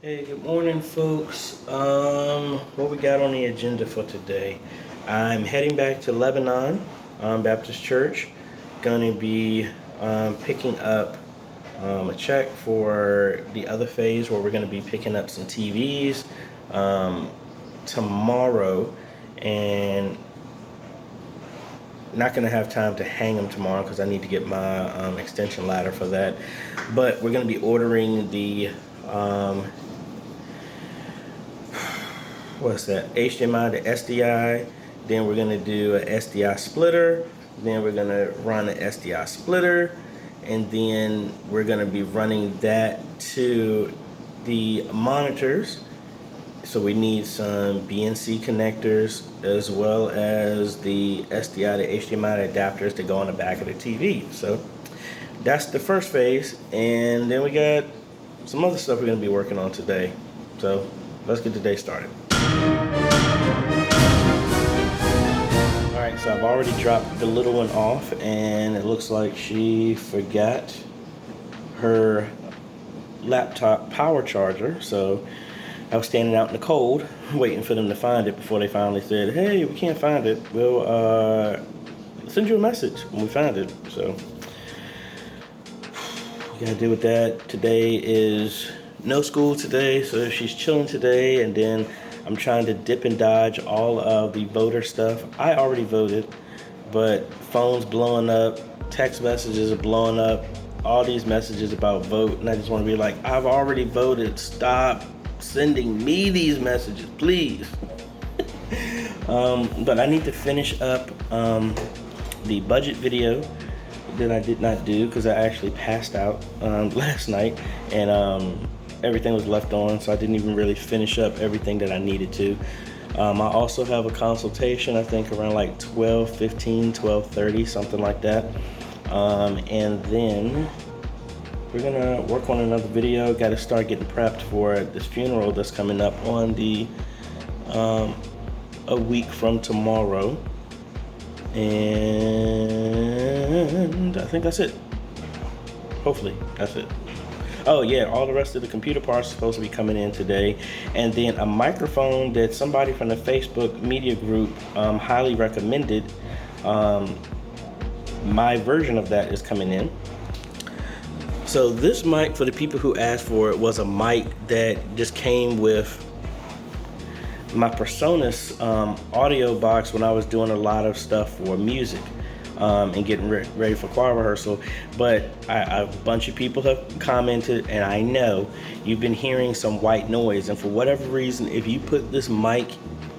Hey, good morning, folks. What we got on the agenda for today? I'm heading back to Lebanon Baptist Church. Going to be picking up a check for the other phase where we're going to be picking up some TVs tomorrow, and not going to have time to hang them tomorrow because I need to get my extension ladder for that. But we're going to be ordering the what's that, HDMI to SDI. Then we're gonna do a SDI splitter. Then we're gonna run an SDI splitter, and then we're gonna be running that to the monitors. So we need some BNC connectors as well as the SDI to HDMI adapters to go on the back of the TV. So that's the first phase, and then we got some other stuff we're gonna be working on today. So let's get the day started. Alright, so I've already dropped the little one off, and it looks like she forgot her laptop power charger. So I was standing out in the cold waiting for them to find it before they finally said, hey, we can't find it, we'll send you a message when we find it. So we gotta deal with that. Today is no school today, so she's chilling today, and then I'm trying to dip and dodge all of the voter stuff. I already voted, but phones blowing up, text messages are blowing up, all these messages about vote, and I just want to be like, I've already voted. Stop sending me these messages, please. But I need to finish up the budget video that I did not do because I actually passed out last night, and everything was left on, so I didn't even really finish up everything that I needed to. I also have a consultation, I think around like 12:15, 12:30, something like that. And then we're gonna work on another video. Got to start getting prepped for this funeral that's coming up on the a week from tomorrow. And I think that's it. Hopefully, that's it. Oh yeah, all the rest of the computer parts are supposed to be coming in today. And then a microphone that somebody from the Facebook media group highly recommended. My version of that is coming in. So this mic, for the people who asked for it, was a mic that just came with my Personas audio box when I was doing a lot of stuff for music. And getting ready for choir rehearsal. But a bunch of people have commented, and I know you've been hearing some white noise, and for whatever reason, if you put this mic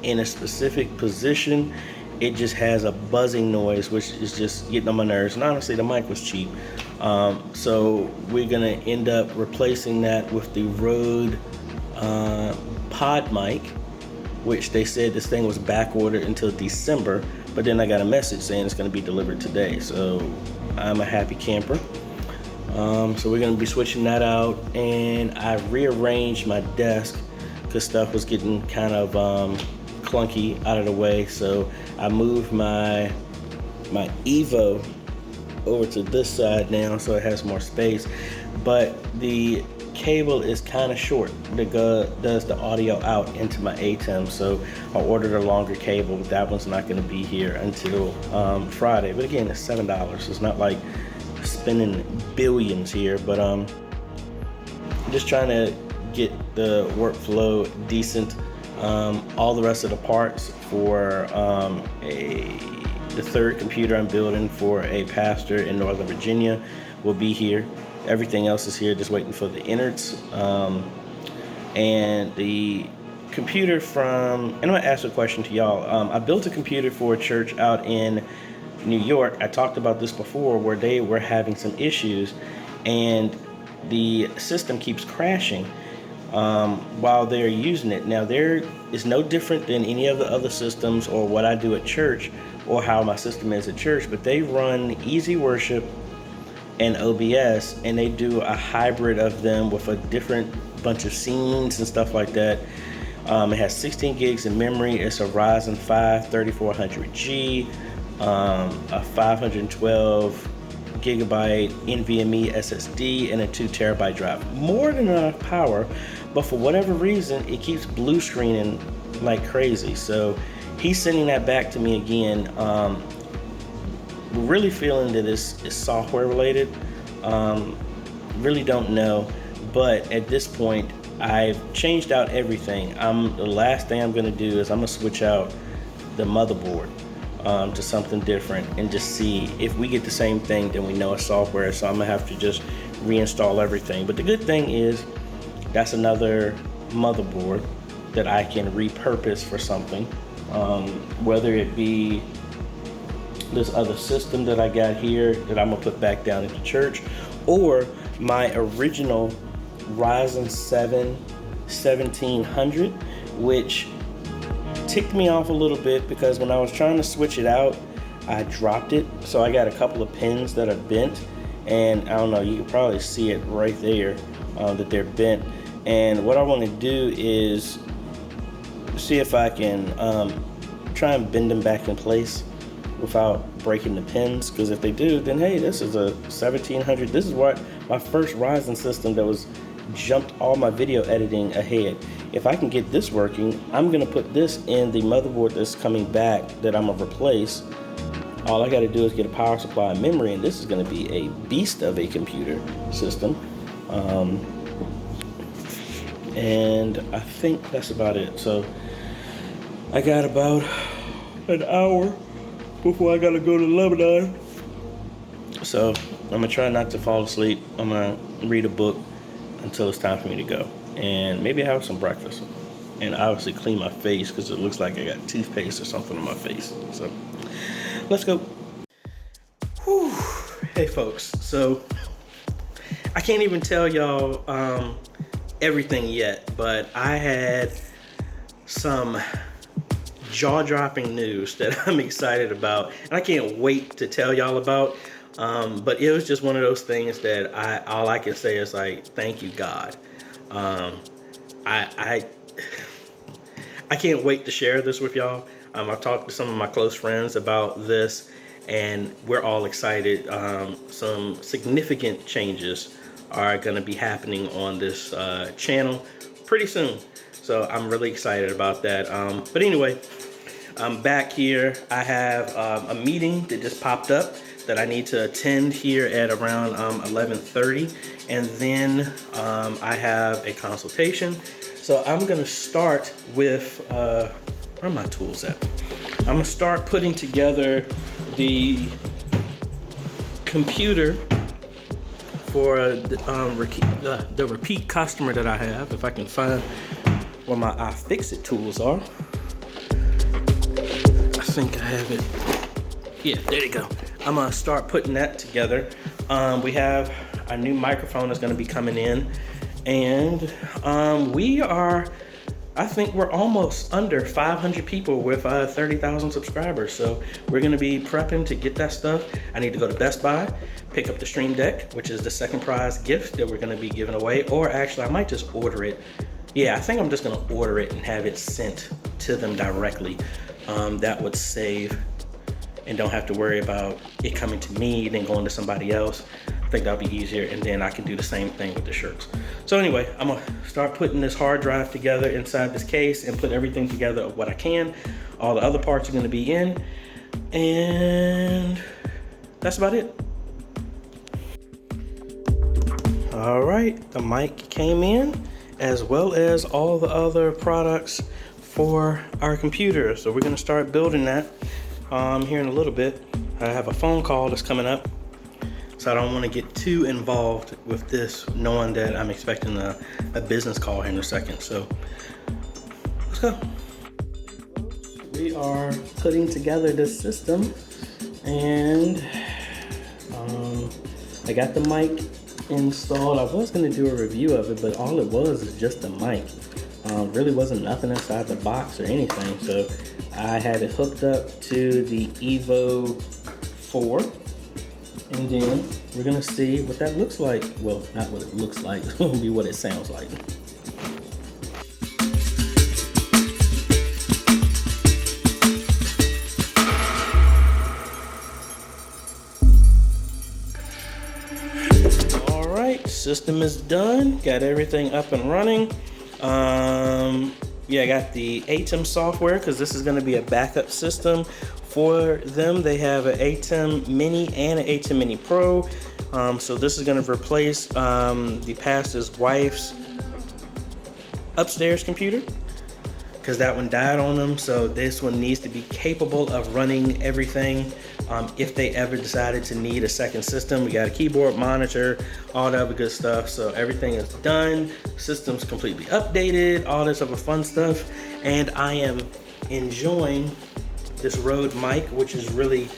in a specific position, it just has a buzzing noise, which is just getting on my nerves. And honestly, the mic was cheap, so we're gonna end up replacing that with the Rode pod mic, which they said this thing was back ordered until December. But then I got a message saying it's going to be delivered today, so I'm a happy camper. So we're going to be switching that out, and I rearranged my desk because stuff was getting kind of clunky out of the way. So I moved my Evo over to this side now, so it has more space. But the cable is kind of short that does the audio out into my ATEM, so I ordered a longer cable, but that one's not going to be here until Friday. But again, it's $7. It's not like spending billions here, but just trying to get the workflow decent. All the rest of the parts for the third computer I'm building for a pastor in Northern Virginia will be here. Everything else is here, just waiting for the innards. And the computer from, and I'm gonna ask a question to y'all. I built a computer for a church out in New York. I talked about this before, where they were having some issues, and the system keeps crashing while they're using it. Now, there is no different than any of the other systems or what I do at church or how my system is at church, but they run Easy Worship and OBS, and they do a hybrid of them with a different bunch of scenes and stuff like that. It has 16 gigs in memory. It's a Ryzen 5 3400G, a 512 gigabyte NVMe SSD and a 2 terabyte drive. More than enough power, but for whatever reason, it keeps blue screening like crazy. So he's sending that back to me again. We're really feeling that it's software related. Really don't know, but at this point, I've changed out everything. The last thing I'm gonna do is I'm gonna switch out the motherboard to something different and just see if we get the same thing, then we know it's software. So I'm gonna have to just reinstall everything. But the good thing is that's another motherboard that I can repurpose for something, whether it be this other system that I got here that I'm gonna put back down at the church, or my original Ryzen 7 1700, which ticked me off a little bit because when I was trying to switch it out, I dropped it. So I got a couple of pins that are bent, and I don't know, you can probably see it right there that they're bent. And what I want to do is see if I can try and bend them back in place without breaking the pins, because if they do, then hey, this is a 1700. This is what my first Ryzen system that was jumped all my video editing ahead. If I can get this working, I'm gonna put this in the motherboard that's coming back that I'm gonna replace. All I gotta do is get a power supply and memory, and this is gonna be a beast of a computer system. And I think that's about it. So I got about an hour before I gotta go to Lebanon. So I'm gonna try not to fall asleep. I'm gonna read a book until it's time for me to go, and maybe have some breakfast, and obviously clean my face because it looks like I got toothpaste or something on my face. So let's go. Whew. Hey folks, so I can't even tell y'all everything yet, but I had some jaw-dropping news that I'm excited about, and I can't wait to tell y'all about. But it was just one of those things that all I can say is like, thank you, God. I can't wait to share this with y'all. I've talked to some of my close friends about this, and we're all excited. Some significant changes are going to be happening on this channel pretty soon. So I'm really excited about that. But anyway, I'm back here. I have a meeting that just popped up that I need to attend here at around 11:30, and then I have a consultation. So I'm gonna start with, where are my tools at? I'm gonna start putting together the computer for the repeat customer that I have, if I can find where my iFixit tools are. I think I have it. Yeah, there you go. I'm gonna start putting that together. We have a new microphone that's gonna be coming in, and I think we're almost under 500 people with 30,000 subscribers. So we're gonna be prepping to get that stuff. I need to go to Best Buy, pick up the Stream Deck, which is the second prize gift that we're gonna be giving away, or actually I might just order it. Yeah, I think I'm just gonna order it and have it sent to them directly. That would save and don't have to worry about it coming to me, then going to somebody else. I think that'll be easier, and then I can do the same thing with the shirts. So anyway, I'm gonna start putting this hard drive together inside this case and put everything together of what I can. All the other parts are gonna be in, and that's about it. All right, the mic came in, as well as all the other products for our computer. So we're gonna start building that here in a little bit. I have a phone call that's coming up, so I don't want to get too involved with this, knowing that I'm expecting a business call here in a second. So let's go. We are putting together this system, and I got the mic installed. I was going to do a review of it, but all it was is just the mic. Really wasn't nothing inside the box or anything. So I had it hooked up to the Evo 4, and then we're gonna see what that looks like. Well, not what it looks like, it's gonna be what it sounds like. system is done. Got everything up and running. Yeah, I got the ATEM software because this is going to be a backup system for them. They have an ATEM Mini and an ATEM Mini Pro. So this is going to replace the pastor's wife's upstairs computer because that one died on them. So this one needs to be capable of running everything. If they ever decided to need a second system, we got a keyboard, monitor, all that other good stuff. So everything is done, system's completely updated, all this other fun stuff. And I am enjoying this Rode mic, which is really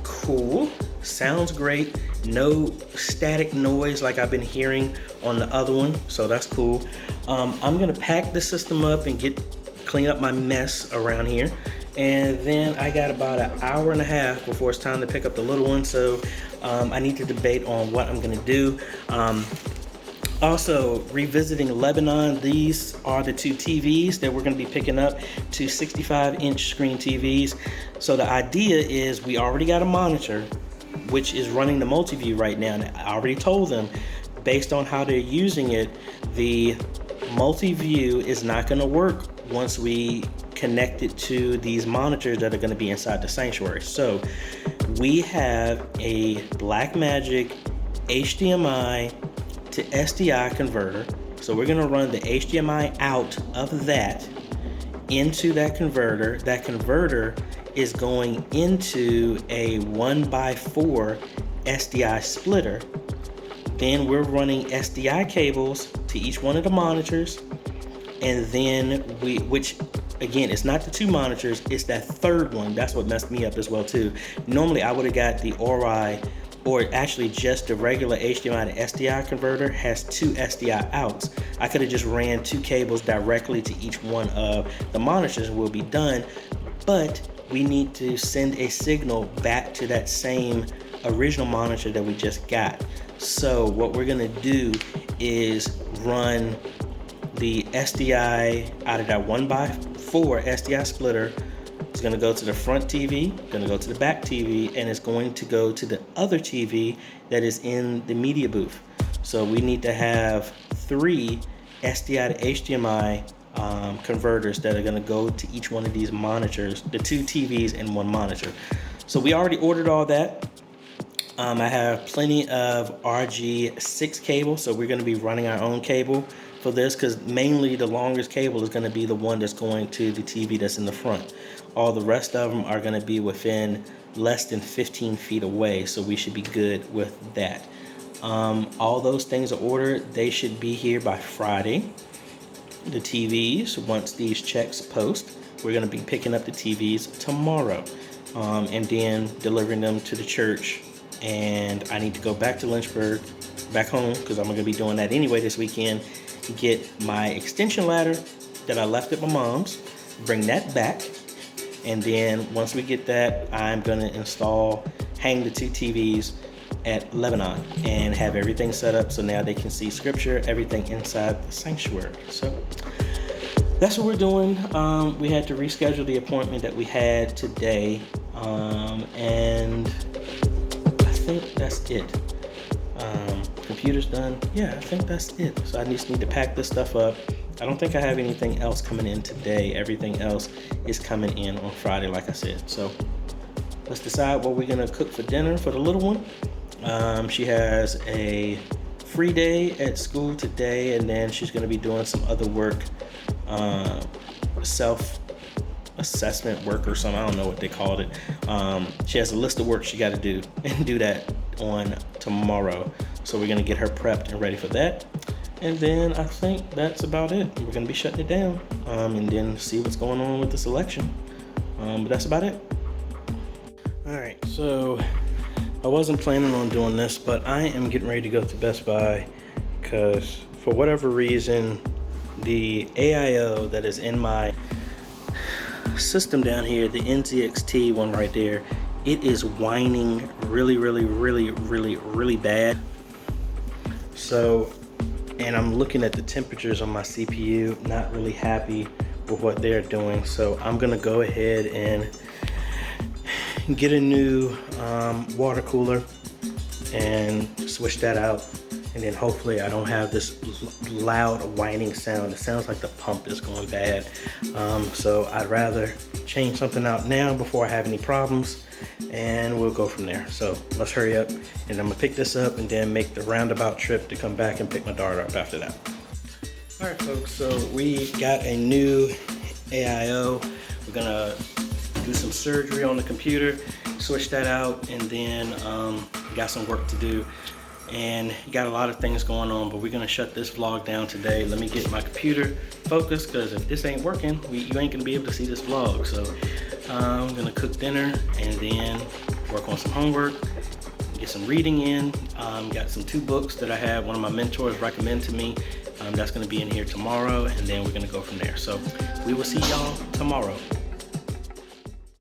cool. Sounds great. No static noise like I've been hearing on the other one. So that's cool. I'm gonna pack the system up and clean up my mess around here. And then I got about an hour and a half before it's time to pick up the little one. So I need to debate on what I'm gonna do. Also, revisiting Lebanon, these are the two TVs that we're gonna be picking up, two 65-inch screen TVs. So the idea is we already got a monitor, which is running the multi-view right now. And I already told them, based on how they're using it, the multi-view is not gonna work once we connect it to these monitors that are gonna be inside the sanctuary. So we have a Blackmagic HDMI to SDI converter. So we're gonna run the HDMI out of that into that converter. That converter is going into a 1x4 SDI splitter. Then we're running SDI cables to each one of the monitors. And then which again, it's not the two monitors, it's that third one. That's what messed me up as well too. Normally I would have got the Ori, or actually just the regular HDMI to SDI converter has two SDI outs. I could have just ran two cables directly to each one of the monitors and we'll be done. But we need to send a signal back to that same original monitor that we just got. So what we're gonna do is run the SDI out of that 1x4 SDI splitter. It's gonna go to the front TV, gonna go to the back TV, and it's going to go to the other TV that is in the media booth. So we need to have 3 SDI to HDMI converters that are gonna go to each one of these monitors, the 2 TVs and 1 monitor. So we already ordered all that. I have plenty of RG6 cable, so we're gonna be running our own cable for this because mainly the longest cable is gonna be the one that's going to the TV that's in the front. All the rest of them are gonna be within less than 15 feet away, so we should be good with that. All those things are ordered. They should be here by Friday. The TVs, once these checks post, we're gonna be picking up the TVs tomorrow and then delivering them to the church. And I need to go back to Lynchburg, back home, because I'm gonna be doing that anyway this weekend, get my extension ladder that I left at my mom's, bring that back. And then once we get that, I'm gonna hang the 2 TVs at Lebanon and have everything set up so now they can see scripture, everything inside the sanctuary. So that's what we're doing. We had to reschedule the appointment that we had today. And I think that's it. Computer's done. Yeah, I think that's it. So I just need to pack this stuff up. I don't think I have anything else coming in today. Everything else is coming in on Friday, like I said. So let's decide what we're gonna cook for dinner for the little one. She has a free day at school today, and then she's gonna be doing some other work, self-assessment work or something. I don't know what they called it. She has a list of work she gotta do and do that on tomorrow. So we're gonna get her prepped and ready for that. And then I think that's about it. We're gonna be shutting it down and then see what's going on with this election. But that's about it. All right, so I wasn't planning on doing this, but I am getting ready to go to Best Buy because for whatever reason, the AIO that is in my system down here, the NZXT one right there, it is whining really bad. So, and I'm looking at the temperatures on my CPU, not really happy with what they're doing. So I'm gonna go ahead and get a new water cooler and switch that out and then hopefully I don't have this loud whining sound. It sounds like the pump is going bad. So I'd rather change something out now before I have any problems, and we'll go from there. So let's hurry up, and I'm gonna pick this up and then make the roundabout trip to come back and pick my daughter up after that. All right, folks, so we got a new AIO. We're gonna do some surgery on the computer, switch that out, and then got some work to do. And got a lot of things going on, but we're gonna shut this vlog down today. Let me get my computer focused, because if this ain't working, you ain't gonna be able to see this vlog. So I'm gonna cook dinner and then work on some homework, get some reading in. Got some 2 books that I have one of my mentors recommend to me. That's gonna be in here tomorrow, and then we're gonna go from there. So we will see y'all tomorrow.